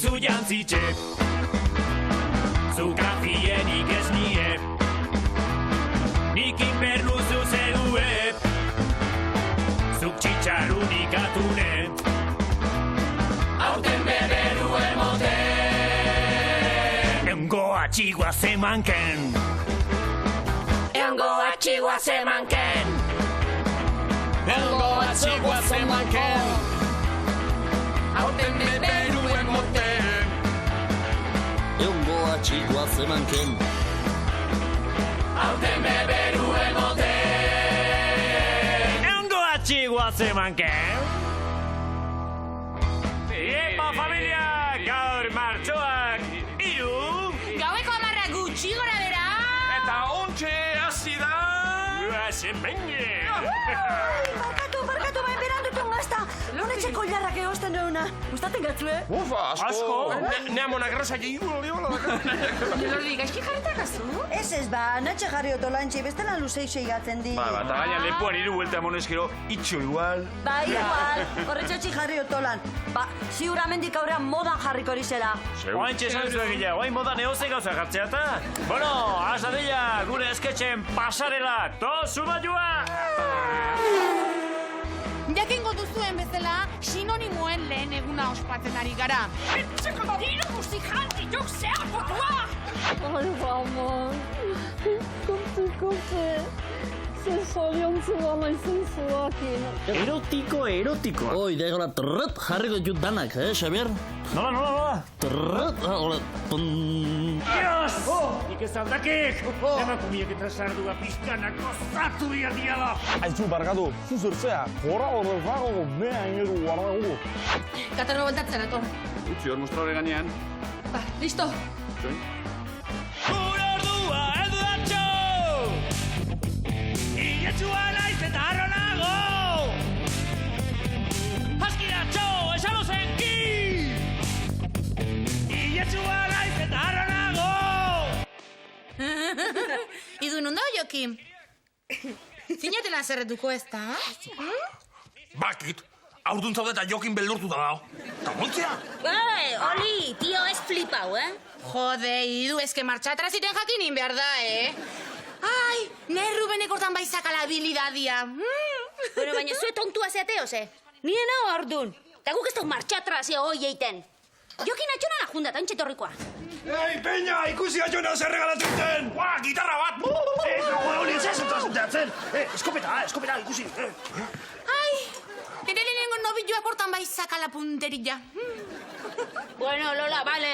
zu jantzitxe. Zu grafienik ez nie, nik inbernu zuzeue, zuk txitxarunik atune, aurten beberu emote. Eungo atxigua zemanken, eungo atxigua zemanken, eungo atxigua zemanken, aurten beberu emote. Eungo atxigua zemanken, aurten beberu emote. Eungo atxigua zemanken. Epa, familia, gaur martxoak 3. Gaueko 10 gutxi gora bera. Eta ontxe hasi da... Guasemenge. Barkatu, bai berandutun gazta. Lonetxeko jarrak egosten deuna. Gustaten gatzu, Ufa, asko. Nea monagrasa Lordi, gaizki jarretak azu? Ez, natxe jarri otolantxe, bestela luzeixei gatzen di. Eta gaina lepuan hiru buelta moneskero, itxo igual. Ba, igual, horretxatxi jarri otolan. Ba, ziuramendik aurrean modan jarriko erizela. Oaintxe esan zuen gila, oain moda neoze gauza jartzea eta. Bueno, asadilla, gure esketxen pasarela, tozu baiua! Jakingo duzuen bezala, sinonimoen lehen eguna ospatzen ari gara. Etxeko diru musikanti jok zehar botua! Ay, vamos. Konte. Ze zoriontzua naizen zuakin. erotiko. Oi, dagoela trrrt jarriko ditut danak, Xabier? Nola? Trrrt, hola, Dios! Nik ez aldakik! Emakumiek eta sardua pizkanak gozatu behar diala! Aizu, barkatu, zuzertzea, gora horrezago, mea ingeru guardago. Katarro voltatzen ator. Utzi hor mostrore gainean. Ba, listo. Gure ordua edu datxo! Iletxua naiz eta harro nago! Askiratxo, esalo zenki! Iletxua naiz eta harro nago! Idu nundo, Jokim? Zinatela zerretuko ez da? Bakit, aurdun zaudeta jokin beldurtu da dago. Kamontzea? Oli, tio, ez flipau, Jode, Idu, eske martxatra ziten jakinin behar da, Ai, nerru benekortan baizakala habilidadia. Bueno, baina zue tontua zeate, oze? Nire nago ordun. Eta guk ez dut martxatra zio hoi eiten. Jokin atxona la junda, tantxe torrikoa. Ei, Peña, ikusi atxona zer regalatu iten! Gitarra bat! Hori ez zentratzen! Eskopeta, ikusi! Ai, nire lehenengo nobidioak hortan baizakala punterilla. Bueno, Lola, bale,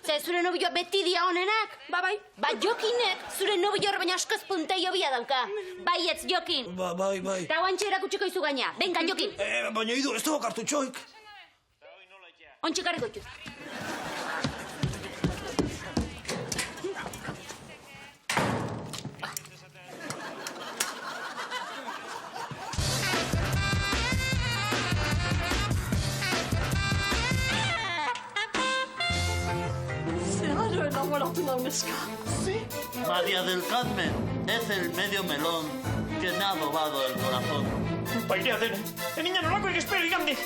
Ze zure nobioa beti dia honenak? Bai. Ba, Jokinek zure nobio hor baina askoz punteio bia dauka. Baietz, Jokin. Bai. Eta guantxe erakutsiko izu gaina. Benga, Jokin. Baina Idu, ez dago kartutxoik. Ontxe karriko ituz. María del Carmen es el medio melón que me ha robado el corazón. Bairea dena, niña nolako egespero igandik!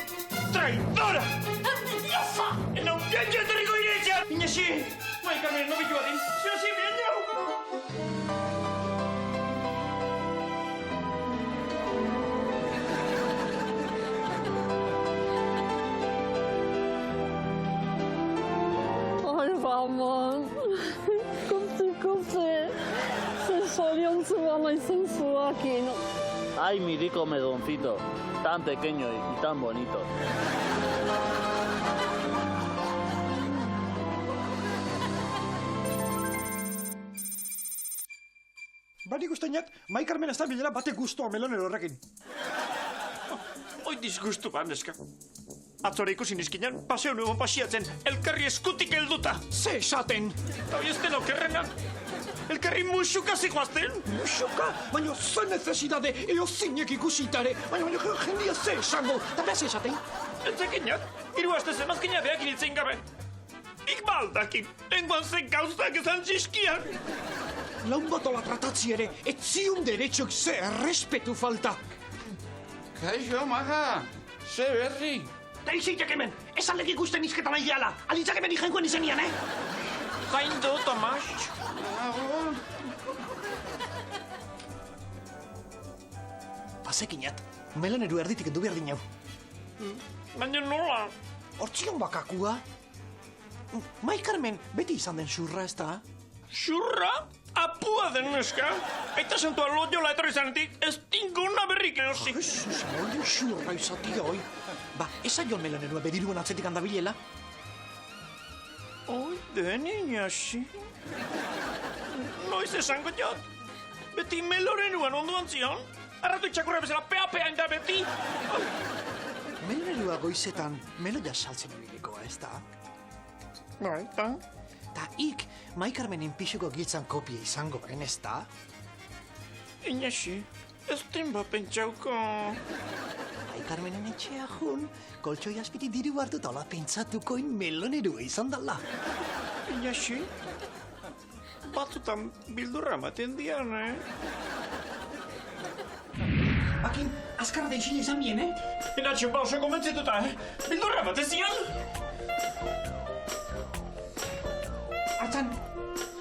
Traidora! Mentirosa! Enaukiatxo etorriko iretxean! Niña si, Carmen, nobidua din, zio si, Ay, vamos. Konte. Ze zoriontzua naizen zuakin. Ay, mi rico medoncito, tan pequeño y tan bonito. Barik usteñat, Mai Carmen ez da bilera bate guztua melonero horrekin. Oi disgustu bat, neska. Atzore ikusi nizkinan, paseo nuegon pasiatzen, elkarri eskutik helduta. Ze esaten? Hoi ez den okerrena. Elkarri musuka zikoazten. Musuka? Baina ze necesidade eo zinek ikusitare. Baina jendia ze esango. Eta behaz esaten? Entzekinak, 3 aste zemazkina behak initzen gabe. Ik baldakin, lenguan zen gauzak esan zizkian. Laun batola tratatzi ere, ez ziun derechok ze errespetu falta. Kaixo, maja, ze berri. Taizik jakemen, esan lek ikusten izketan nahi gehala. Alitzak hemen jainkoen izenian, Jain du, Tomas. Bazekinat, meloneru erditik endu behar dinau. Baina nola? Hortzion bakakua. Mai Carmen, beti izan den xurra, ez da? Xurra? Apua den neska. Aita santua loiola etorri zanetik, ez tinguna berrik erosi. Jesus, moio xurra izatia, oi. Ba, esa jon melonerua bediruan atzetik handabilela. Oi, den inasi. Noiz esango jot. Beti melorenuan onduan zion. Arratu itxakurra bezala pea inda beti. Melonerua goizetan meloia saltzen ibilikoa, ez da? Baita. Ta ik, Mai Carmenen pixuko giltzan kopia izango ben, ez da? Inasi, ez denba pentsauko. Mai Carmenen etxea jun, koltsoi aspiti diru hartu tala pentsatukoin melonerua izan dala. Inasi, batzutan bildurra maten dian, Akin, azkarra da isile izan bien, Inatxo, ba oso konbentzituta, Bildurra maten zian? Artzan,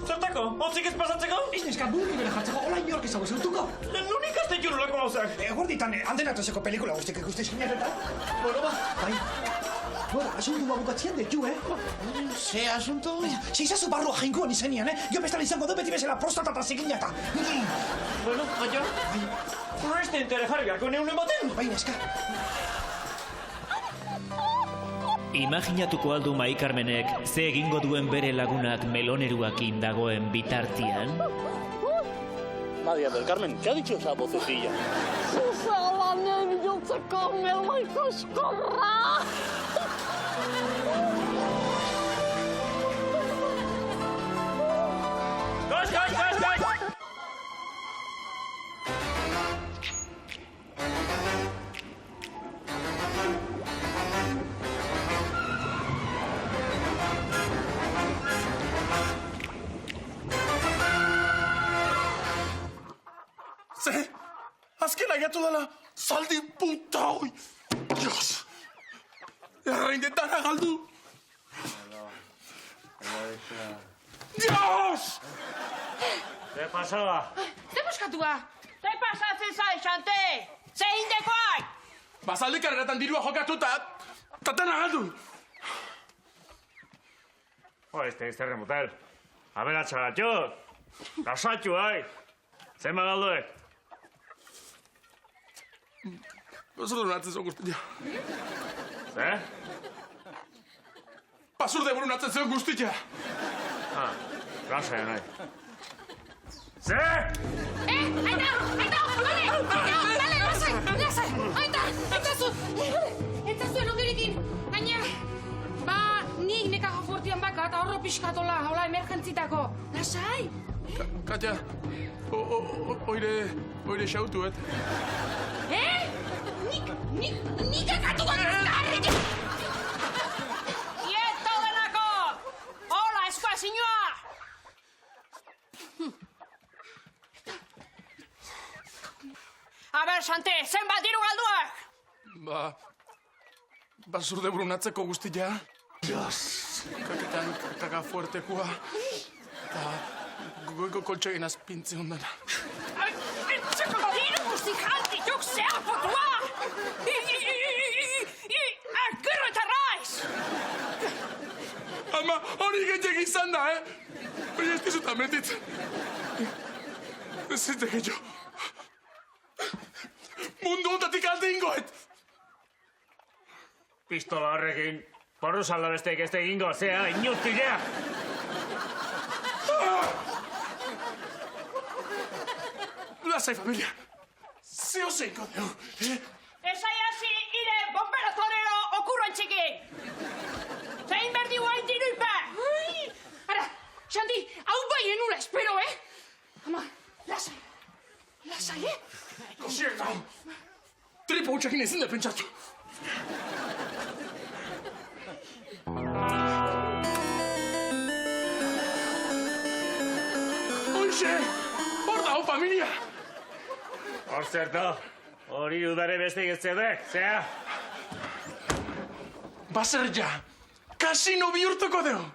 Zertako, hotzik ez pasatzeko? ez neska burri bera jartzeko, hola inork ezago zeutuko. Nun ikaste jurulako gauzak. Gorditan, handenatozeko pelikula guztik ikuste zineretan. Bueno, ba, bai. Bueno, asuntu bukatzean detu, Ze asunto? Zeizazu barrua jainkoan izenian, Jo bestan izango du beti bezala prostatata zikinata. Bueno, baina, Forrest entere jarri beharko neunen baten. Bai, neska. Imaginatuko aldu Mai Carmenek ze egingo duen bere lagunak meloneruakin dagoen bitartian? María del Carmen, ¿qué ha dicho esa vocecilla? Zuzalanen bilotzeko meloi koskorra! Goz! Ze, azken aiatu dela, zaldi puta hoi. Dios, erreindetara galdu. Dios! Ze pasaba? Ze buskatua? Ze pasatzen zai, Xante? Ze indekoai? Bazaldi karretan dirua jokatuta, tatana galdu. Este izterre motel. Aberatxa gatxot. Kasatxu, Zema galduek? Basurde burunatzen zion guztia. Ze? Basurde burunatzen zion guztia. Lasai, nahi. Ze? Aita, bale, lasai, aita, zuen ondirikin, baina, nik nekajo fortian baka eta horro pixkatola, hola emergentzitako, lasai? Katja, oire xautu, Nik ekatu garrik! Ieto denako! Hola, eskuazinoa! A ber, Xante, zenbat diru galduak? Basurde burunatzeko guztia. Dios! Kaketan kaka fuertekua. Eta goiko koltsoien azpintze ondana. Etxeko diru guzti janti, juk zea potua! Gero eta raiz! Ama, hori gehiagin izan da, Hori ez dizuta metitzen. Ez zitek jo. Mundu ondatik alde ingoet! Pistola horrekin, porru salda besteik ez egingo, zea, inutilea! Lasai, familia. Zeo zeinko deu, Esai hasi ire bomberatorero okurroen txikin! Zein berdi guain diru ipa! Ara, Xandi, hau bai enula espero, Ama, lasai, Kosierta! Tripo hutsakin ezin da pentsatu. Hoxe! Hor dago, familia! Hor zerto, hori udare besteik ez zedek, zea? baserria, kasino bihurtuko dugu.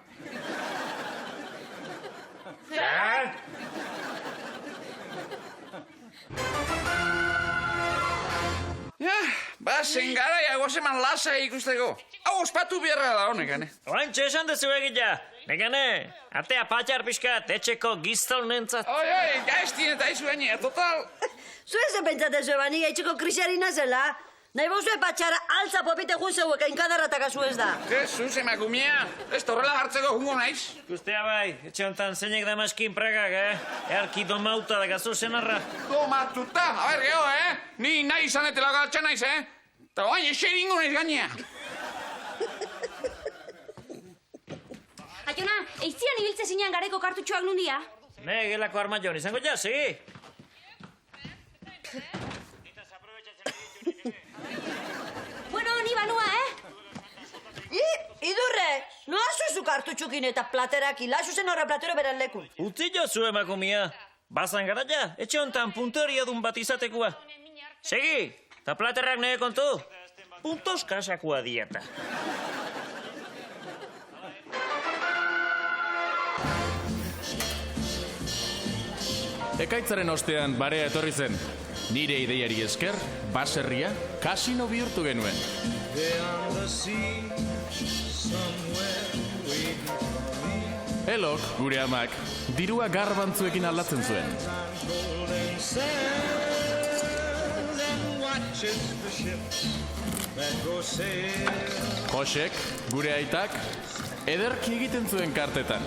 Zen garaia gozeman lasa ikusteko. Hau ospatu beharra da honekan, Oantxe esan dezu egila. Nekane, atea patxar pixkat, etxeko gizton nentzat. Oi, gaiztien eta izu gainea, total. Zuen ze pentsatezue bani gaitxeko krisiari nazela? Nahi bozue patxara altza popite juzeuek einkadarrataka zu ez da. Jesus, emakumea, ez torrela hartzeko jungo naiz. Guztia bai, etxe honetan zeinek damaskin pragak, Earki domauta da gazo zenarra. Domatuta, a ber, geho, Ni nahi izanetela galtxa naiz, Eta baina xeringo naiz gainea. Aiona, eizian ibiltze zinean gareko kartutxoak nundia? Ne, gelako armaion, izango ja, segi. Bueno, ni banua, Idurre, no azuzu kartutxukin eta plateraki, lasu zen horre platero beren lekun. Utzi jo zu emakumia. Bazan gara ja, etxe honetan punteria dun bat izatekua. Segi, eta platerrak nire kontu. Puntos kasakua dieta. Ekaitzaren ostean barea etorri zen. Nire ideiari esker, baserria kasino bihurtu genuen. Elok, gure amak, dirua garbantzuekin aldatzen zuen. Josek, gure aitak, ederki egiten zuen kartetan.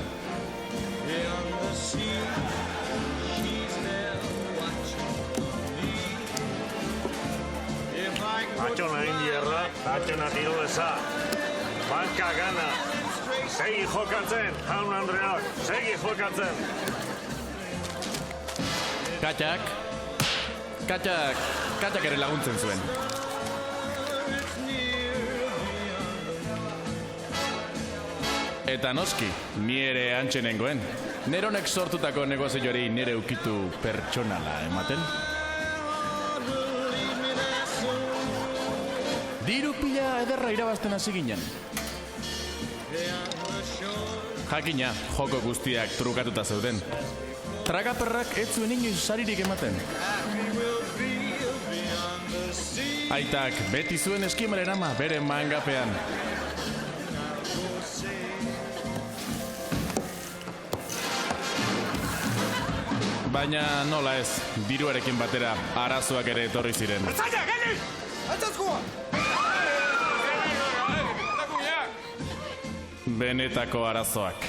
Atxona indierra, atxona tiro eza. Banka gana. Segi jokatzen, jaun Andreak, segi jokatzen. Katxak ere laguntzen zuen. Eta noski, ni ere antxe nengoen. Neronek sortutako negozioari nire ukitu pertsonala ematen. Diru pila ederra irabazten hasi ginen. Jakina, joko guztiak trukatuta zeuden. Tragaperrak ez zuen inoiz saririk ematen. Aitak beti zuen eskimaren ama bere mangapean. Baina nola ez, diruarekin batera arazoak ere etorri ziren. Zaila, geni! Altzazkoa! Benetako arazoak.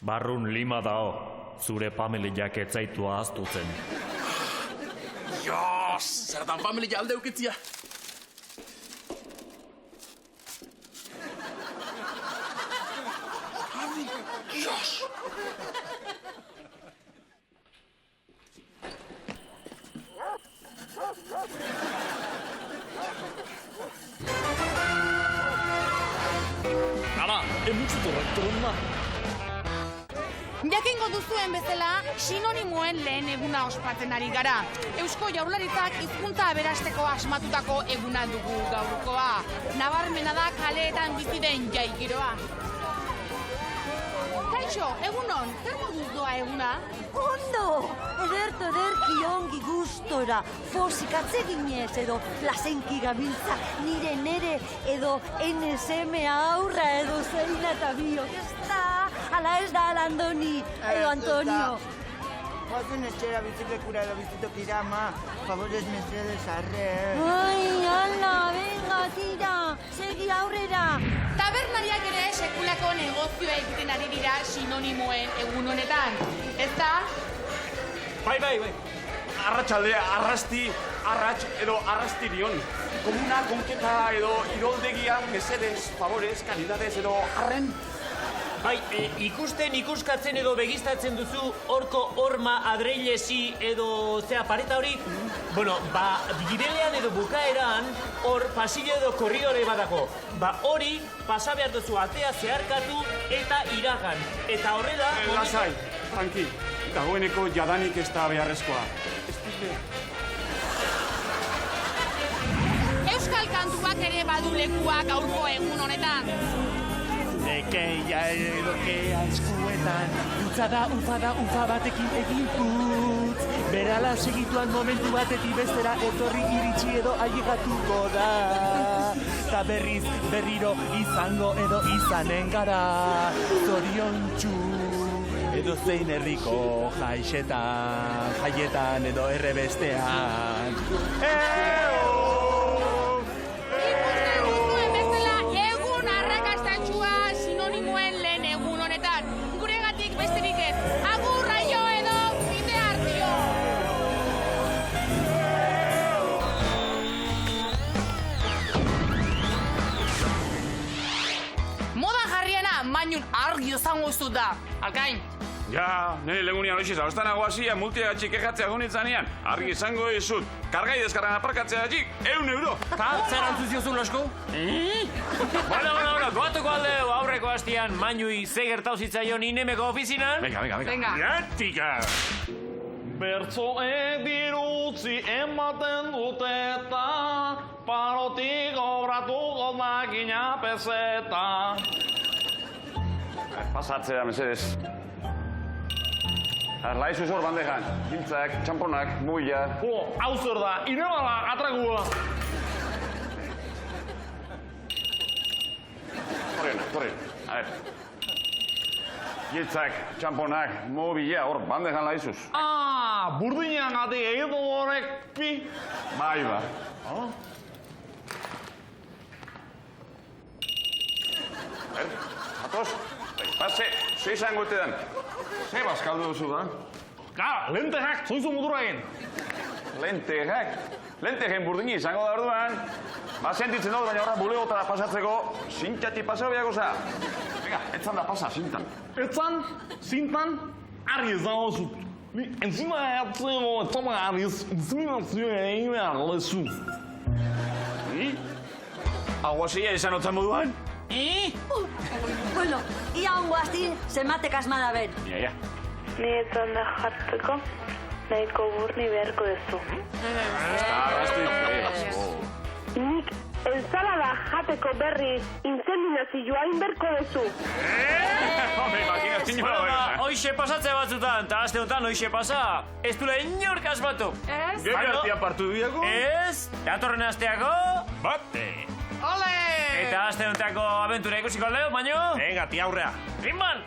Barrun lima dao, zure familiak etzaitu ahaztutzen. Jos, zertan familia alde ukitzia. Jos! Hala, emutzuturrak trunna. Jakingo duzuen bezala, sinonimoen lehen eguna ospatzen ari gara. Eusko Jaurlaritzak hizkuntza aberasteko asmatutako eguna dugu gaurkoa. Nabarmena da kaleetan bizi den jaigiroa. Kaixo, egunon, zer moduz doa eguna? Ondo! Ederki ongi gustora, forsik atzeginez edo plazenki gabiltza nire edo NSM aurra edo zeina eta biok, ez da? Ala ez da, ala Andoni, edo Antonio. Guazen etxera biziklekura edo bizitokira, ama. Favorez mesedes arre. Ai, ala, venga, tira, segi aurrera. Tabernariak ere sekulako negozioa egiten ari dira sinonimoen egun honetan. Ez da? Bai. Arratxaldea, arrats edo arrastirion. Komuna, konketa edo iroldegia, mesedes, favorez, kalidades edo arren. Bai, ikuskatzen edo begiztatzen duzu horko horma adreilesi edo zea pareta hori? Bueno, gibelean edo bukaeran hor pasillo edo korridore badago. Hori pasa behar duzu atea zeharkatu eta iragan. Eta horrela... Lasai, tranqui. Dagoeneko jadanik ez da beharrezkoa. Euskal kantuak ere badu lekuak aurko egun honetan. Nekeia edokea eskuetan, ufa batekin egin putz. Berala segituan momentu batetik bestera etorri iritsi edo ailegatuko da. Ta berriro izango edo izanen gara. Zoriontsu edo zein herriko jaietan edo errebestean. Mainun argi izango zu da, Alkain. Ja, nire legunian hoxiz, abestanago hasia multiagatxik ejatzea gunitzanean. Argi izango izut, kargai deskargan aparkatzea gatxik, €1. Ta, zer antzuziozu, Losko? Bueno, goatuko aldeu aurreko hastian Mainui ze gertau zitzaion inemeko ofizinan? Venga. Jatika! Bertzoek dirutzi ematen dute eta parotik obratuko makina peseta. Pasatzea, mesedez. Laizu zor bandejan, gintzak, txamponak, muila. Hau zer da, irebala atrakua. Torri, a ver. Gintzak, txamponak, mobila, hor bandejan laizuz. Burdinak gati egitu horrek pi. Bai, ba. Atoz, pase, ze izango etedan. Ze bazkaldu duzu da? Lentejak, zoizu mudura egin. Lentejak? Lentegen burdini izango da orduan. Sentitzen dut, baina horra bulegotara pasatzeko, zintxati pasau biako za. Venga, etzan da pasa, zintan. Etzan, zintan, argi izango zut. Ni entzima eatzeko, etzama argiz, inseminazioa egin behar lezu. Aguazia izan otzan moduan? Bueno, ia hongo hastin, zenbatek asmada ben. Ja. Ni etzan da jartzeko, nahiko burni beharko duzu. Nik ensalada jateko berri inseminazioa inberko duzu. Hoixe pasatze batzutan, eta aste honetan hoixe pasa. Ez dula inork asmatu. Ez? Gero artian partu duiako? Ez, datorren asteako... Bate! Ole! Eta aste honetako abentura ikusiko aldeo, baino? Venga, tia aurrea. Rimban!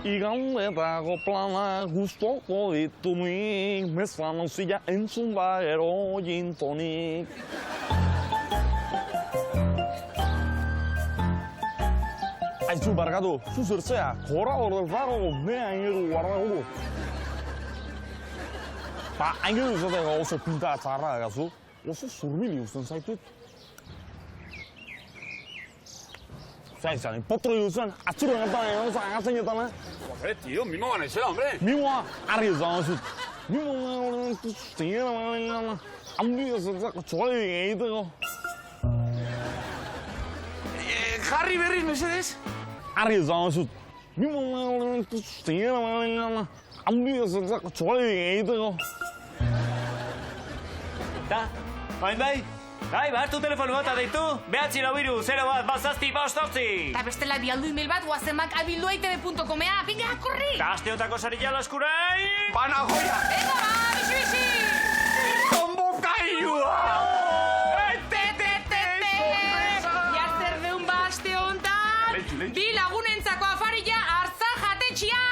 Igandetako plana guztoko ditunik, mezanozia entzun da ero jintonik. Aizu, barkatu, zuzertzea, korrador del faro, nea ingeru guardaguru. Aingeru izateko oso pinta txarra dagazu, oso zurbili usten zaitut. Zaizan, potro duzuen, atzuren eta agatzainetan, Tío, mimo banezela, hombre. Mimoa, argi izan zut. Mimoa, zuztiena, handi ezatzako txoledik egiteko. Jarri berriz, mesedez? Argi izan zut. Mimoa, zuztiena, handi ezatzako txoledik egiteko. Da, bai. Bai, hartu telefonu bat adeitu, 942-0-1-7-5-8. Eta bestela bialdu email bat, guazemak@bilduaitv.comea. Venga, korri! Eta aste hotako sarila laskurai! Pana joia! Venga, bizi! Konbokailua! Jartzer deun aste hontan, bi lagunentzako afarila hartza jatetxia!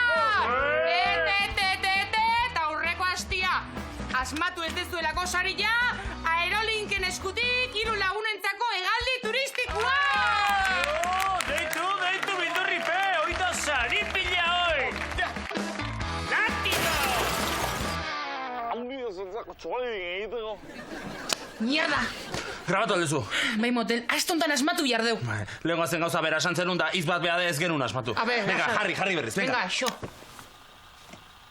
Eta aurreko hastia, asmatu ez dezuelako sarila, Aerolinken eskutik 3 lagunentzako hegaldi turistikoa! Deitu, bildurripe, oita sari pila hoi! Latino! Handi ezatzako txoledik egiteko. Mierda! grabatu alduzu. Bai motel, astontan asmatu jardeu. Lehenko zen gauza bera esan zenun da, hitz bat behar ez genuen asmatu. A ver, venga, jarri berriz, venga. Venga, xo.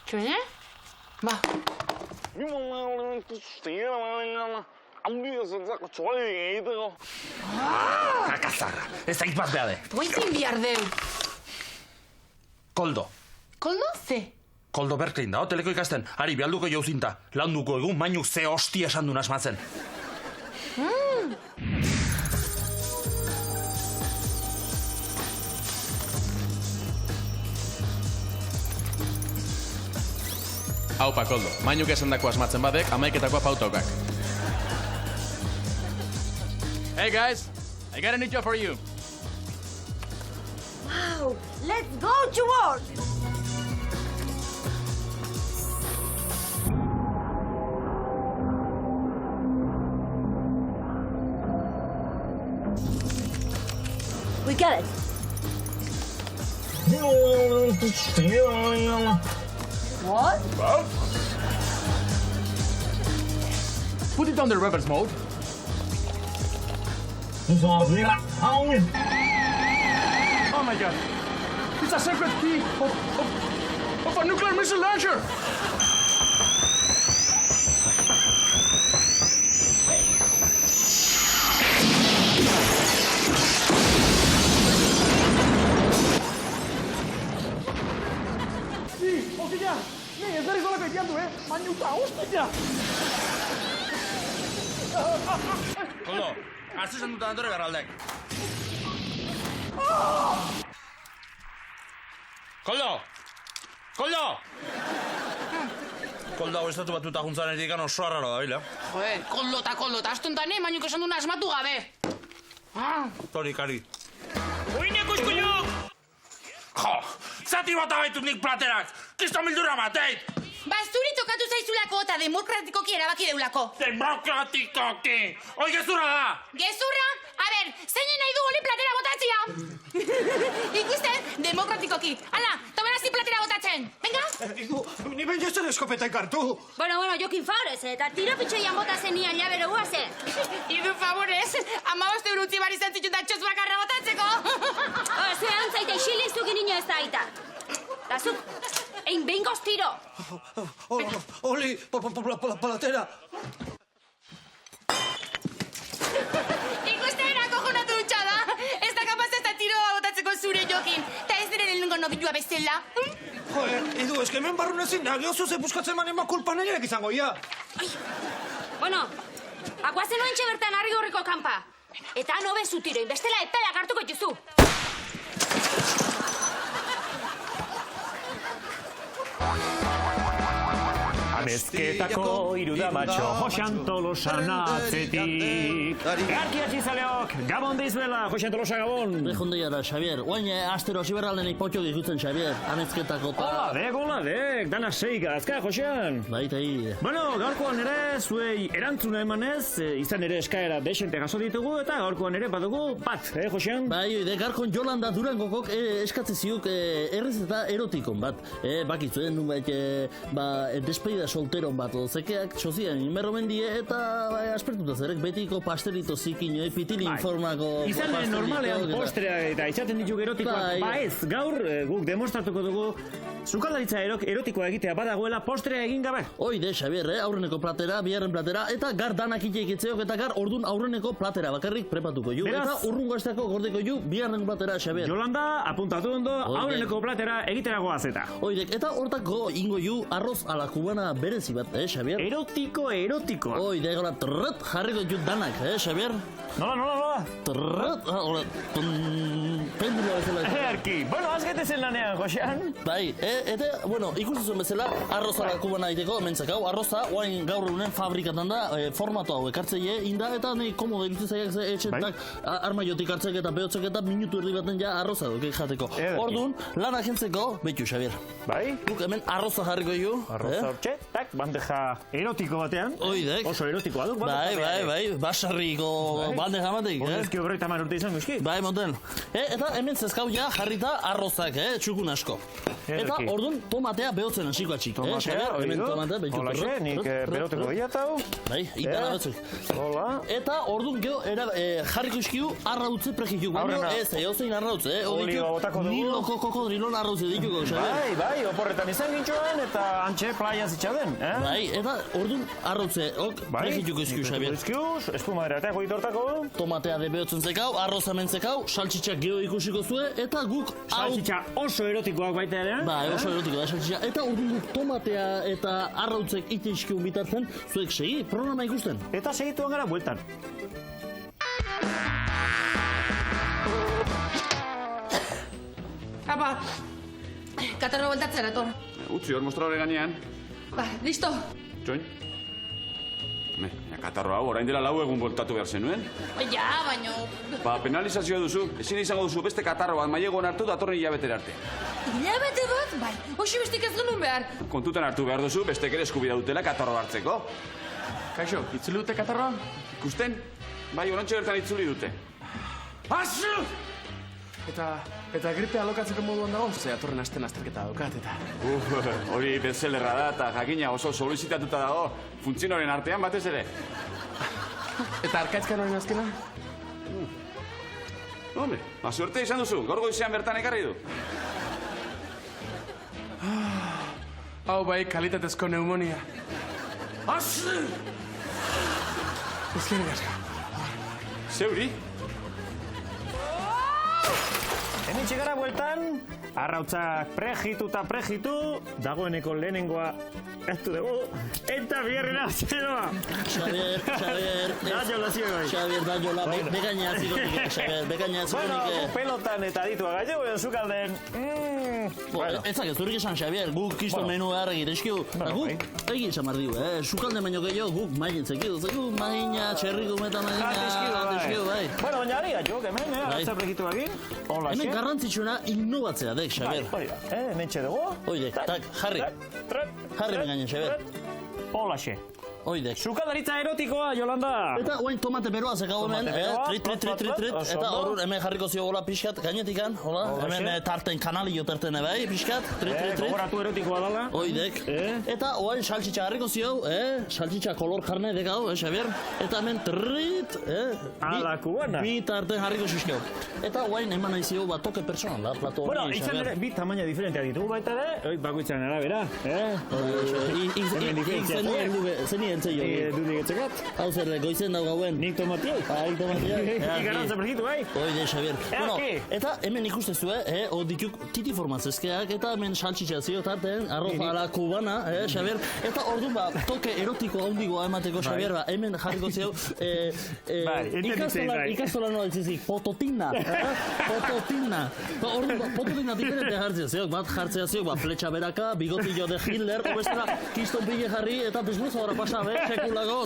Txoen, Ba. Kakazarra, ez da hitz bat behar de. Guaizin jardeu. Koldo. Koldo, ze? Koldo Berklein da, hoteleko ikasten. Ari, bialduko jauzinta. Launduko egun, mainuk ze hostia esan duen asmatzen. Aupa, Koldo, mainuk esan dako asmatzen badek, amaiketakoa pautaukak. Hey guys, I got a new job for you. Wow, let's go to work! We got it. What? Put it on the reverse mode. Oh my god. It's a secret key of a nuclear missile launcher. Hostia! Nee, ez berriz olako itiandu, Mainuka, hostia! Koldo, hartu esan dut adantore garraldek. Koldo! Koldo! Koldo, hau estatu batuta juntzan erikan oso arraro da bila. Joder, koldo, eta astontan, Mainuk esan duen asmatu gabe. Tori, kari. Uineko eskuiluk! Jo, zati bata baitut nik platerak! Kisto mildurra bateit! Ba, zuri tokatu zaizulako eta demokratikoki erabaki deulako. Demokratikoki! Hoi gezurra da! Gezurra? A ber, zeinen nahi du oli platera botatzia? Ikusten, demokratikoki. Hala, toberazti platera botatzen. Venga? Ni ben jezen eskopeta ekartu. Bueno, jokin favorez, eta tiro pitxoian botazen nian jabero guaze. Idu favorez, 15 euro utzi bari zantzitxun da txoz bakarra botatzeko. Ze antzaita isilik nino ez da aita. Da zuk, egin behin tiro. Oli, platera. Ikustera kojonatu dutxa da. Ez da kapaz ez da tiro botatzeko zure jokin. Ta ez diren elengo nobidua bezala. Joder, Idu, eske hemen barrun ezin da. Geozu ze buskatzen manema kulpa nirek izango, ia. Bueno, aguazen oentxe bertan harri horriko kanpa. Eta no bezu tiroin, bestela epelak hartuko juzu. Amezketako irudamatxo, Josean Tolosan atzetik. Garkiatxi zaleok, Gabon deizbela, Josean Tolosa Gabon. Behondiara, Xavier. Oain, astero asiberraldenik potxo dikutzen, Xavier. Amezketako ta... Holadek, dana seika, azka, Josean. Baita hi. Bueno, gaurkoan ere, zuei erantzuna emanez, izan ere eskaera desente jaso ditugu, eta gaurkoan ere badugu bat, Josean? Bai, gaurkoan Jolanda Durangokok eskatze ziuk errezeta erotikon bat. Bakitzuen, nunbait, despeida solteron bat, zekeak txozian inberro mendie, eta aspertuta zerek betiko pastelito zikinoi, pitili informako... Izan normalean postrea eta itxaten dituk erotikoak, ba ez, gaur guk demostratuko dugu sukaldaritza erotikoa egitea badagoela postrea egin gabe. Oide, Xavier, aurreneko platera, biharren platera, eta gar danak itxeikitzeok, eta gar ordun aurreneko platera bakarrik prepatuko ju. Eta urrungo estako gordeko ju, biharren platera, Xavier. Jolanda, apuntatu ondo, aurreneko platera egiteragoaz eta. Oidek, eta hortako ingo ju arroz ala kubana berezi bat, Xavier? Erotiko. Oide, gola, trrrt, jarriko ju danak, Xavier? Nola? Trrrt, hola, pendula bezala. Erki, bueno, azgete zen lanean, Josean. Bai, eta, bueno, ikusten bezala, arroza la kubana egiteko, mentzak hau, arroza, oain gaur egunen fabrikatan da, formatu hau ekartzeie, inda, eta nahi komodo irutzen zaiak etxetak, armaiotik hartzek eta behotzek eta minutu erdi baten ja arroza duk jateko. Orduan, lan agentzeko, betu, Xavier. Bai? Guk hemen arroza jarriko ju. Arroza hortxe? tak, bandeja erotiko batean. Oidek. Oso erotikoa duk. Bai, basarriko bandeja batek. Horrezki obroita man urte izango eski. Bai, moten. Eta hemen zezkau ja jarrita arrozak, txukun asko. Eta orduan tomatea behotzen hasiko atxik. Tomatea, hemen tomatea behitu. Holaxe, nik beroteko gehiatau. Bai, itara batzuk. Hola. Eta orduan geho, jarriko iskiu arrautze prejitu. Baina ez, eozein arrautze. Olioa botako dugu. Niloko kokodrilon arrautze dituko. Bai, oporretan izan gintxoan eta antxe playa zitxaden. Bai, eta orduan arrautze, prejituko iskiu, Xabier. Espumadera eta goitortako. Tomatea de behotzen zekau, arroz hemen zekau, saltxitxak geho ikusiko zue, eta guk saltxitxa oso erotikoak baita ere. Bai, oso erotikoa da saltxitxa. Eta orduan guk tomatea eta arrautzek itiskiun bitartzen, zuek segi, programa ikusten. Eta segituan gara bueltan. Apa, katarro bueltatzen ator. Utzi hor mostrare gainean. Ba, listo. Txoin. Katarro hau, orain dela 4 egun bueltatu behar zenuen. Ja, baino... Ba, penalizazioa duzu. Ezin izango duzu beste katarro bat mailegoan hartu datorren hilabetera arte. Hilabete bat? Bai, hoxe bestik ez genuen behar. Kontutan hartu behar duzu, bestek ere eskubida dutela katarro hartzeko. Kaixo, itzuli dute katarroa? Ikusten? Bai, orantxe bertan itzuli dute. Asu! Eta gripe alokatzeko moduan dago, ze atorren asten azterketa daukat, eta... Hori bestsellerra da, eta jakina oso solicitatuta dago, funtzionoren artean batez ere. Eta arkaitzkan horien azkena? Hombre, suerte izan duzu, gaur goizean bertan ekarri du. Hau bai, kalitatezko pneumonia. Asu! Ezkerrik asko. Zeuri? Hemen txigara bueltan, arrautzak prejitu, dagoeneko lehenengoa eztu dugu, eta bierrena zeroa. Xabier. Daiola ziego. Xabier, daiola, bekaina aziko nike, Xabier, bekaina aziko nike. Bueno, pelotan eta ditua gaitu, zukalden. Ezak ez durik esan, Xabier, guk kisto menu behar egit eskiu. Guk, egin esan mardiu, zukalde baino gehiago, guk maien zekidu, maina, txerriko meta maina, eskiu, bai. Bueno, baina ari gatzuk, hemen, arrautza prejitu egin. Hemen garrantzitsuna innovatzea dek, Xabier. Hemen txedugu. Oide, tak, jarri. Jarri bengainen, Xabier. Holaxe. Oidek. Zukaldaritza erotikoa, Yolanda. Eta oain tomate beroa zekau hemen, trit. Eta horur hemen jarriko ziogola pixkat, gainetikan, hola. Hemen tarten kanalio tarten ebai, pixkat, trit. Gogoratu erotikoa dala. Oidek. Eta oain saltxitxa harriko zio, saltxitxa kolor karne dekau, Xabier. Eta hemen trit, ala kubana. Bi tarten harriko xixkeu. Eta oain eman nahi zio bat toke personal, da, plato hori, Xabier. Bueno, izan ere, bi tamaina diferentea ditugu baita ere, bakoitzaren arabera, entzio. Dudik etxekat. Hau zer, goizen dago gauen. Nik tomatiak. Nik tomatiak. Nik garantza prejitu, bai. Oide, Xabier. Bueno, eta hemen ikustezue, dituk titi formazezkeak, eta hemen saltxitxa zio tarten, arroz ala kubana, Xabier. Eta orduan, toke erotiko handigoa emateko, Xabier, hemen jarriko zio, ikastola nola itzizik, pototina. Pototina. Orduan, pototina diferente jartzea zio, bat jartzea zio, fletxa beraka, bigotillo de Hitler, obestela, kiston pille jarri, eta desbrozadora pasa, sekulago,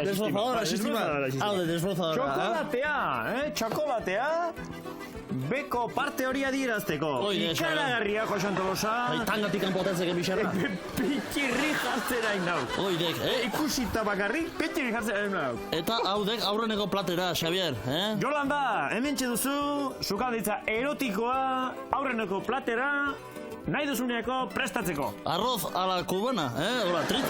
desbrozadora, sistema. Hau de desbrozadora. Txokolatea, beko parte hori adierazteko. Ikaragarria, Josan Tolosa. Tangatik kanpotatzeke bixarra. Pitxirri jartzera inau. Oidek, ikusita bakarrik, pitxirri jartzera inau. Eta haudek aurreneko platera, Xabier, Yolanda, hemen txeduzu, zukalditza erotikoa, aurreneko platera, nahi duzuneako prestatzeko. Arroz ala kubana, hola, trit.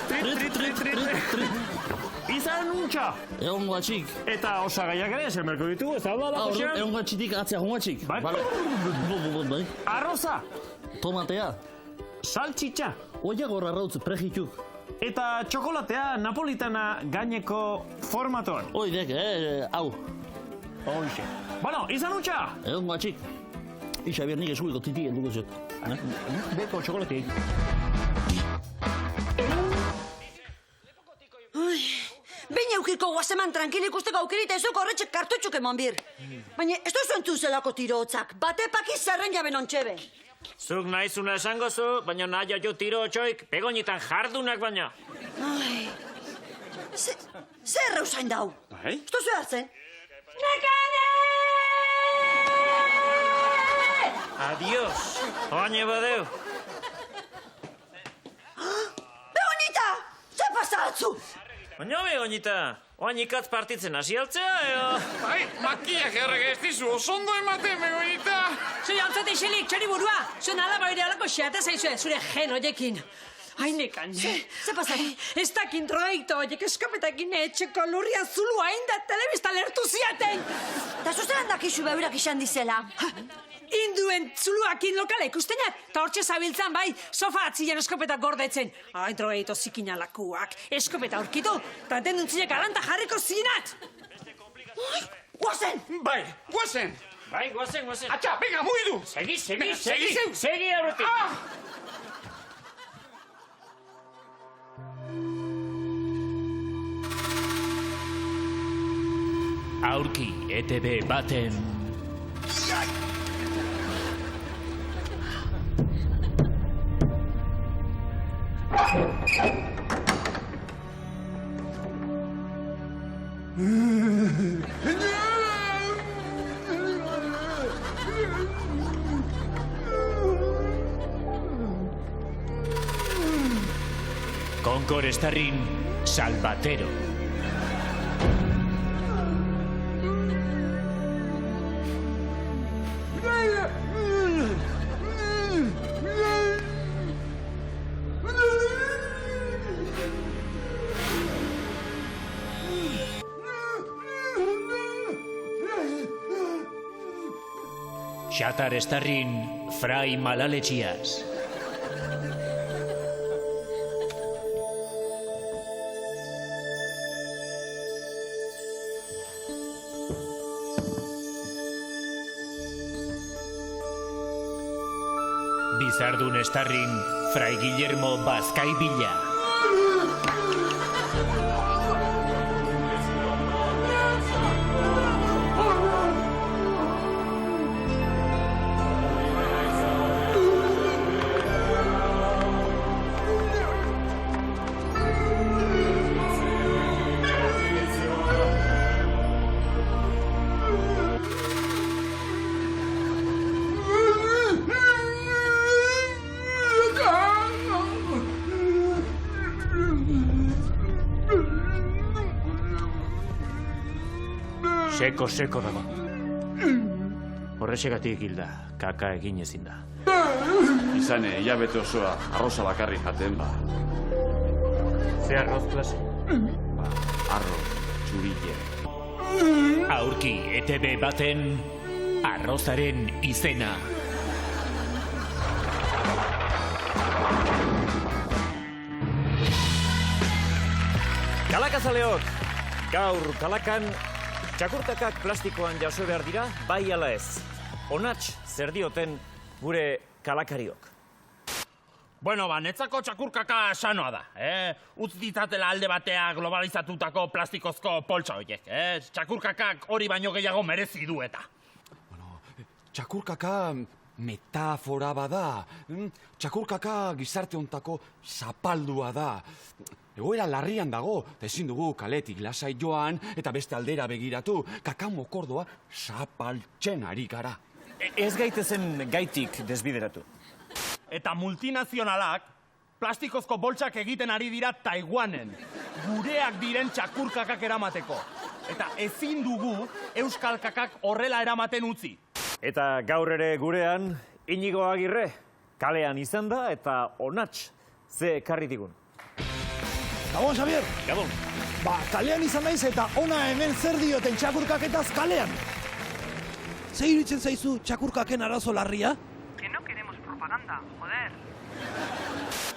Izan untxa. Egon guatxik. Eta osagaiak ere, zer merko ditugu, ez da da, Josean? Egon guatxitik, atzea guatxik. Bai. Arroza. Tomatea. Saltxitxa. Oia gorra rautz, prejituk. Eta txokolatea napolitana gaineko formatoan. Oidek, hau. Oixe. Bueno, izan untxa. Egon guatxik. Xabier, nik eskuiko titi enduko ziot. Beko txokolatik. Baina aukiko guazeman tranquil ikusteko aukerita ezuko horretxek kartutxuk emon bir. Baina ez duzu entuzelako tiro hotzak, bate pakiz zerren jaben ontxebe. Zuk nahizuna esango zu, baina nahi jo tiro otxoik, begonitan jardunak baina. Ai, zer rauzain dau? Ez duzu hartzen? Adiós. Oaine badeu. Begonita! Ze pasatzu? Baina Begonita, oain ikatz partitzen hasi altzea, eo? Bai, makillaje horrek ez dizu osondo ematen, Begonita. Zure antzate iselik, txori burua. Zuen alaba ere alako xeate zaizue, zure gen hoiekin. Hainekan. Ze pasatu? Ez dakin drogaito horiek eskapetakin etxeko lurria zulu hain da telebista lertu ziaten. Ta zuzeran dakizu beurak izan dizela. Induen zuluakin lokala ikustenak, eta hortxe zabiltzan bai, sofa atzilean eskopeta gordetzen. Hain drogaito zikinalakuak, eskopeta aurkitu, eta denuntziek alanta jarriko zinat. Guazen! Bai, guazen! Bai, guazen. Atxa, venga, mugidu! Segi aurretik. Aurki ETB baten... Konkor estarrin Salvatero. Xatar estarrin Fray Malaletxiaz. Bizardun estarrin Fray Guillermo Bazkaibila. Seko dago. Horrexegatik hilda, kaka egin ezin da. Izane, hilabete osoa, arroza bakarri jaten, ba. Ze arroz klase? Arroz, txurille. Aurki ETB baten arrozaren izena. Kalakazaleok, gaur kalakan txakurtakak plastikoan jaso behar dira, bai ala ez. Onats, zer dioten gure kalakariok. Bueno, netzako txakurkaka sanoa da, Utz ditzatela alde batea globalizatutako plastikozko poltsa horiek, Txakurkakak hori baino gehiago merezi du eta. Txakurkaka metafora bada. Txakurkaka gizarte hontako zapaldua da. Egoera larrian dago, ezin dugu kaletik lasai joan eta beste aldera begiratu, kakamokordoa zapaltzen ari gara. Ez gaitezen gaitik desbideratu. Eta multinazionalak plastikozko boltsak egiten ari dira Taiwanen, gureak diren txakurkakak eramateko. Eta ezin dugu euskal kakak horrela eramaten utzi. Eta gaur ere gurean, Inigo Agirre, kalean izan da eta onats ze ekarri digun. Gabon, Xavier. Gabon. Kalean izan naiz eta ona hemen zer dioten txakurkaketaz kalean. Ze iruditzen zaizu txakurkaken arazo larria? Que no queremos propaganda, joder.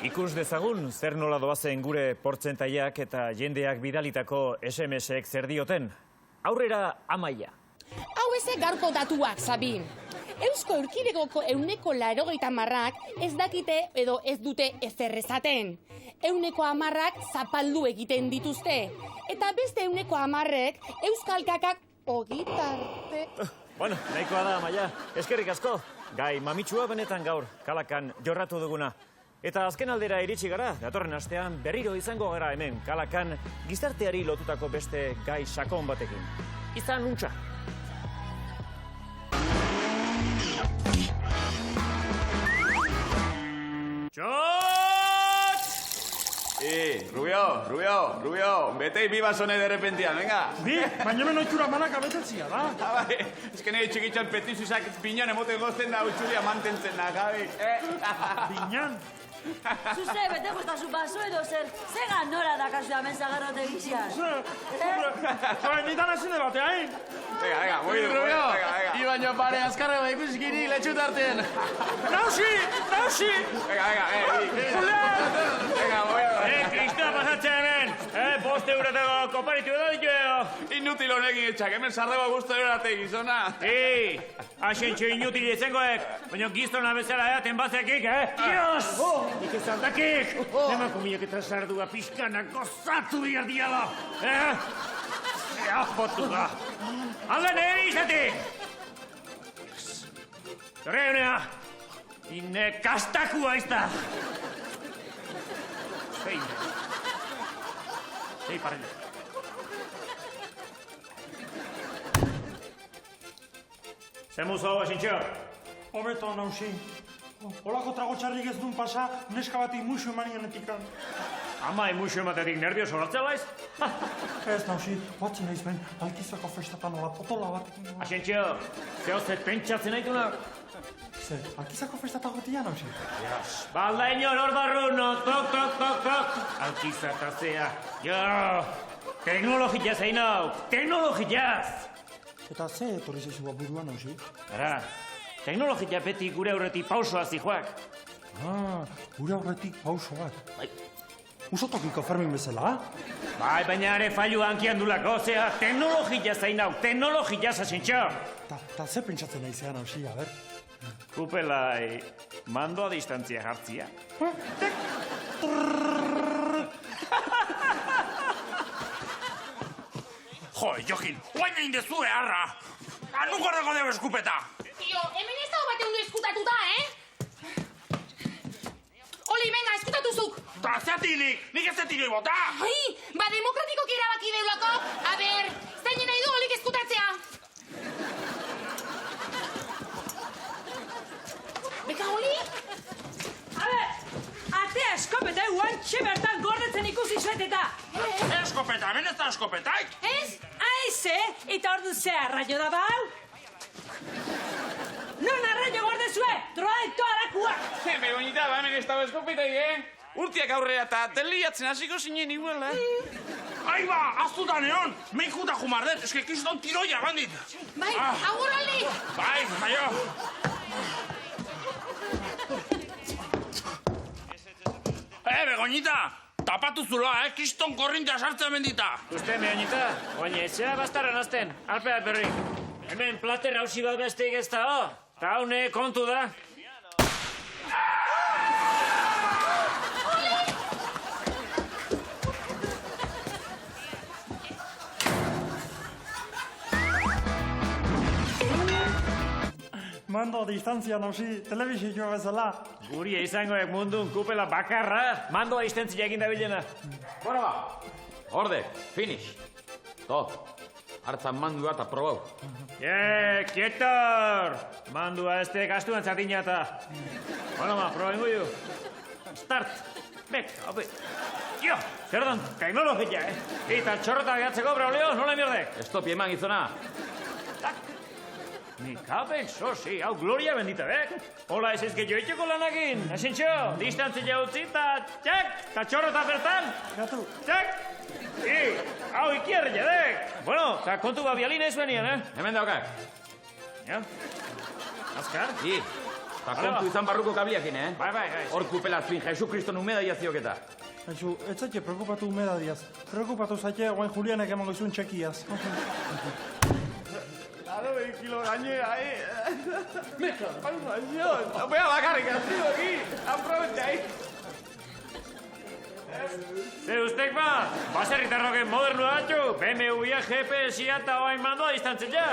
Ikus dezagun zer nola doazen gure portzentaiak eta jendeak bidalitako SMS-ek zer dioten. Aurrera Amaia. Hau eze gaurko datuak, Sabi. Eusko Erkidegoko 80% ez dakite edo ez dute ezer esaten. 110 zapaldu egiten dituzte. Eta beste 110 euskal kakak ogitarte. Bueno, nahikoa da, Amaia. Eskerrik asko. Gai mamitsua benetan gaur, kalakan jorratu duguna. Eta azken aldera iritsi gara, datorren astean berriro izango gara hemen, kalakan gizarteari lotutako beste gai sakon batekin. Izan untxa. Rubio, betei bi basone de repentian, venga. Bi, baina hemen oitura manaka betetzia, da? Bai, eske nahi txikitxan petizuzak binan emoten gozten da utxulia mantentzen da, Javi. Binan? Zuze, bete bostazu baso edo zer, zegan nora dakazu hemen zagarrote gizian? Nitan ezin debate, hain? Venga, muy bien, venga. Ibaño pare azkarra ba ikusikiri letxut artean. Nausi! Venga, Venga, voy. Kristoa pasatzea hemen! Boste euretako koparitu edo ditu edo! Inutil honekin etxak, hemen sarreba guztu erate gizona. Asentxo inutil ezengoek, baina giztona bezala eaten bazekik, Dios! Nik ez aldakik! Emakumiak eta sardua pixkanak gozatu behar diala! Jotu da! Alde nire izatik! Zorre honea! Ine kastakua izta! Sei parella. Zemuz hau, asintxo? Hobeto, nausi. Olako trago txarrik ez duen pasa, neska bati muixo emanionetik. Ama, muixo ematetik nervioso hartzea baiz? Ez, nausi, batzen naiz ben, alkizako festatan ola potola bat. Asintxo, zehozet pentsatzen naitunak? Ze, alkizako festatan gotia, nausi? Balda inon, hor barruno, tok. Alkizatazea. Jo, teknologia zein hau, teknologiaz! Eta ze etorri zezua buruan, nausi? Ara, teknologia beti gure aurretik pausoa zijoak. Gure aurretik pauso bat. Bai. Usotokiko Fermin bezala, Bai, baina are fallu hankian dulako, zea, teknologia zein hau, teknologiaz, asintxo! Ta ze pentsatzen nahi zean, nausi, a ber? Kupelai, mando a distantzia jartzia. Jo, Jokin, guain egin dezu beharra! Anungo horreko deo eskupeta! Tio, hemen ez dago bate ondo eskutatuta, Oli, venga, eskutatuzuk! Ta zeatinik, nik ez zetinoi bota! Ai, ba demokratikoki erabaki deulako. A ber, zeinen nahi du olik eskutatzea. Beka, Oli? A ber, atea eskopeta guantxe bertan gordetzen ikusi zueteta. Eskopeta, hemen ez da eskopetaik! Ez? Aize, eta ordu ze arraio da bau? Non arraio gordezue, droaito arakuak! Begoñita, ba, hemen ez dago eskopetai, Urtiak aurrera eta teliatzen hasiko zinen igual, Ai ba, aztutan egon, meikuta jumardet, eske kiston tiroia bandit. Bai, agur aldi! Bai, jaio. Begoñita, tapatu zuloa, kiston korrintea sartzea mendita. Uste, Begoñita, oine, etxea bastarran azten, alpea berri. Hemen plater hausi bat besteik ez da, Ta haune kontu da. Mando distantzia nausi, telebizioa bezala. Guri izangoek mundun kupela bakarra, mandoa istentzia egin da bilena. Bueno ba, orde, finish. To, hartzan mandua eta probau. Kietor! Mandua ez te gastuan zatina eta. Bueno ba, proba ingo du. Start. Bek, hopi. Jo, zer dan, teknologia, Eta txorrota gehatzeko, Braulio, nola mierde? Estopi eman gizona. Ni kaben, sosi, hau gloria bendita, Hola, ez ezke joitxeko lanakin. Asintxo, distantzia utzi, txak, ta txorrota bertan. Gatu. Txak. Hau ikierria, Bueno, ta kontu ba bialina ez benian, Hemen daukak. Ja? Azkar? Ta kontu izan barruko kabliakin, Bai. Hor kupelazpin, Jesu Kriston umedaia zioketa. Aizu, ez zaite preokupatu umedadiaz. Preokupatu zaite, guain Julianek emango izun txekiaz. Claro, 20 kilo gainera, Meka, Voy a bakarrik, azio, aprovecha, Ze ustek ba? Baserritarroken modernu atxu, BMW-a, GPS-ia eta oain mandoa distantzia.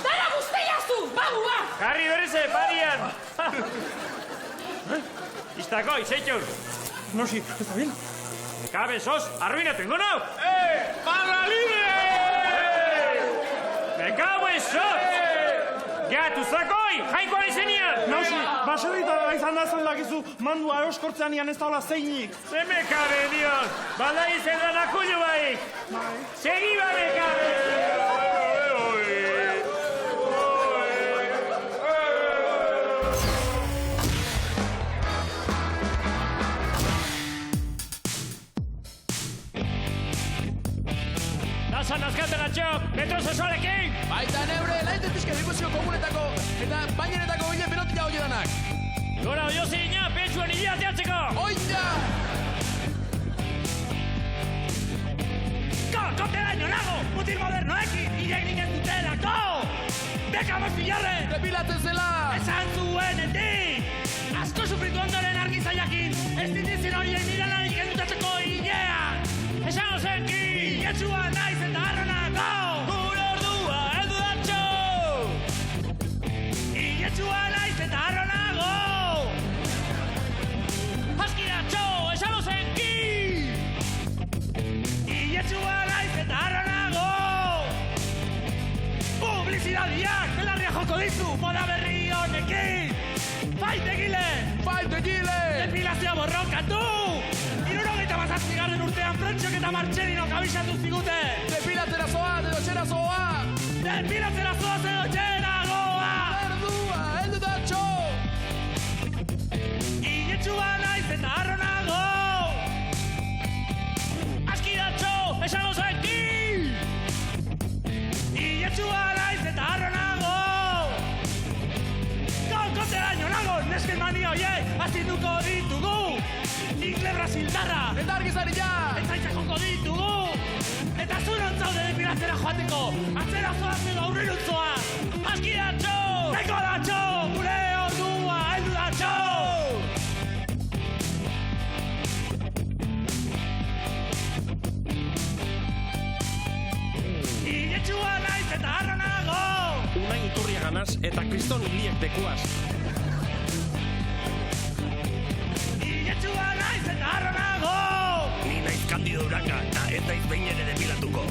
Dara guzteiazu, bagua! Jarri berrize, parian! Iztako, izeitzur. Nosi, ez da bien? Kabe, sos, arruinaten gonau! Barra libre! Me cago en sos! Gatu zakoi, jainkoa izenian! Nausi, baserritara izan da zen dakizu, mandua euskortzean ian ez daula zeinik. Zeme kabe, Dios! Bala izen da nakullu bai! Segi babe kabe! Nazan azkaten atxok, metro sesualekin! Baita neure, laite pixka dipuzio komunetako eta bainenetako hile penotila hori danak. Gora oiozi ina, pentsuan hilea teatzeko! Oita! Konteraino nago, mutil modernoekin, hilek ez dutelako! Dekamos bilarren! Depilatzen zela! Esan zuenetik! Asko sufritu ondoren argizaiakin, ez ditizin horiek nire lanik ez dutatzeko hilea! Esango zenki, hiletxua naiz eta arronako! Gure ordua heldu datxo! Hiletxua naiz eta arronako! Aski datxo, esango zenki! Hiletxua naiz eta arronako! Publizidadiak belarria joko dizu moda berri honekin! Faitegile! Faitegile! Depilazioa borrokatu! 70 urtean Frantxok eta Martxelinok abisatu zigute! Depilatzera zoa, edo txera zoa! Depilatzera zoa, edo txera goa! Erdua, heldu datxo! Hiletxua naiz eta arronago! Aski datxo, esango zenki! Hiletxua naiz eta arronago! Konteraino nago, nesken mani hoiek, azinduko ditugu! Ikle Brasildarra! Eta argizarila! Eta joko ditugu! Eta zuron zaude depilatzera joateko! Atzera zoaz edo aurrerut zoaz! Aski datxo! Eko datxo! Gure ordua heldu datxo! Hiletxua naiz eta arronago! Unai Iturria ganaz eta Kriston hiliek dekuaz. Hiletxua naiz eta arronago! Ni naiz Kandido Uranga eta ez naiz behin ere depilatuko.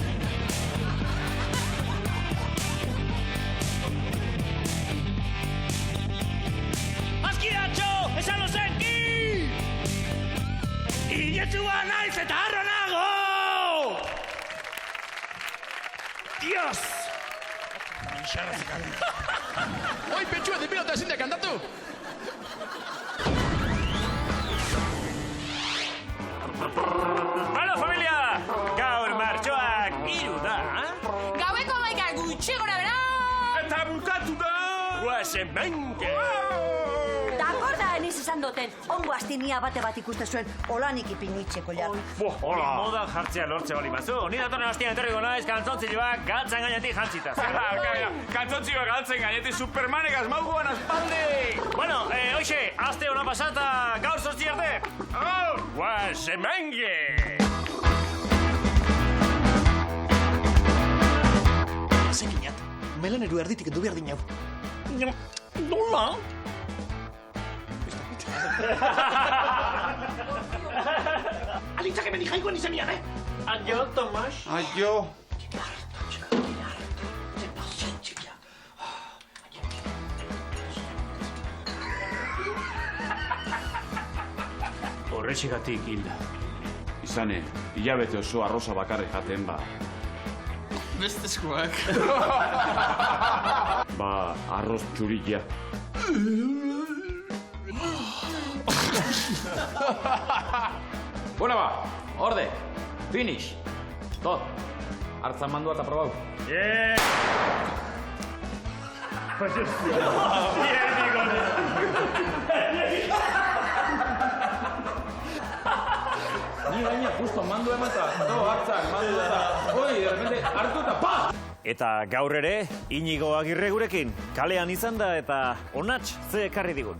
Aski datxo, esango zenki! Hiletxua naiz eta arronago! Dios! Oi, pentsua depilatu ezin da kantatu! Bueno, familia! Gaur martxoak 3 da, Gaueko 11 gutxi gora bera! Eta bukatu da! Guazemenke! Dakorda, eniz esan duten, ongo astinia bate bat ikuste zuen, olanik ipinitzeko jar. Hola! Moda jartzea lortze bali mazu. Ni datorren hastian etorriko naiz kantzontzilloak galtzen gainetik jantzita. Kantzontzilloak galtzen gainetik Supermanek asmauguan aspaldi! Bueno, hoxe, aste hona pasata gaur 8 arte! Guazemenke! Zekinat, melaneru erditik endu behar dinau. Nola? Alitzak hemen jainkoan izenian, Adio, Tomas. Adio. Horretxegatik hilda. Izane, hilabete oso arroza bakarrik jaten ba. Beste eskuak. Ba, arroz txurilla. Bueno ba, orde, finish. Tot, hartzan mandua eta probau. Ni baina justo mandu emata, hartzak, mandu eta, de repente, hartu eta pa! Eta gaur ere, Inigo Agirre gurekin, kalean izan da eta onats ze ekarri digun.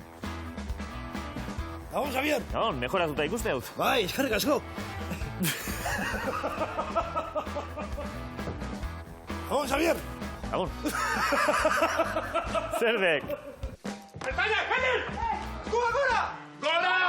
Gabon, Xavier! Gabon, mejoratuta ikuste dut. Bai, eskerrik asko! Gabon, Xavier! Gabon. Zerbek. España, Javier! Gora! Gora!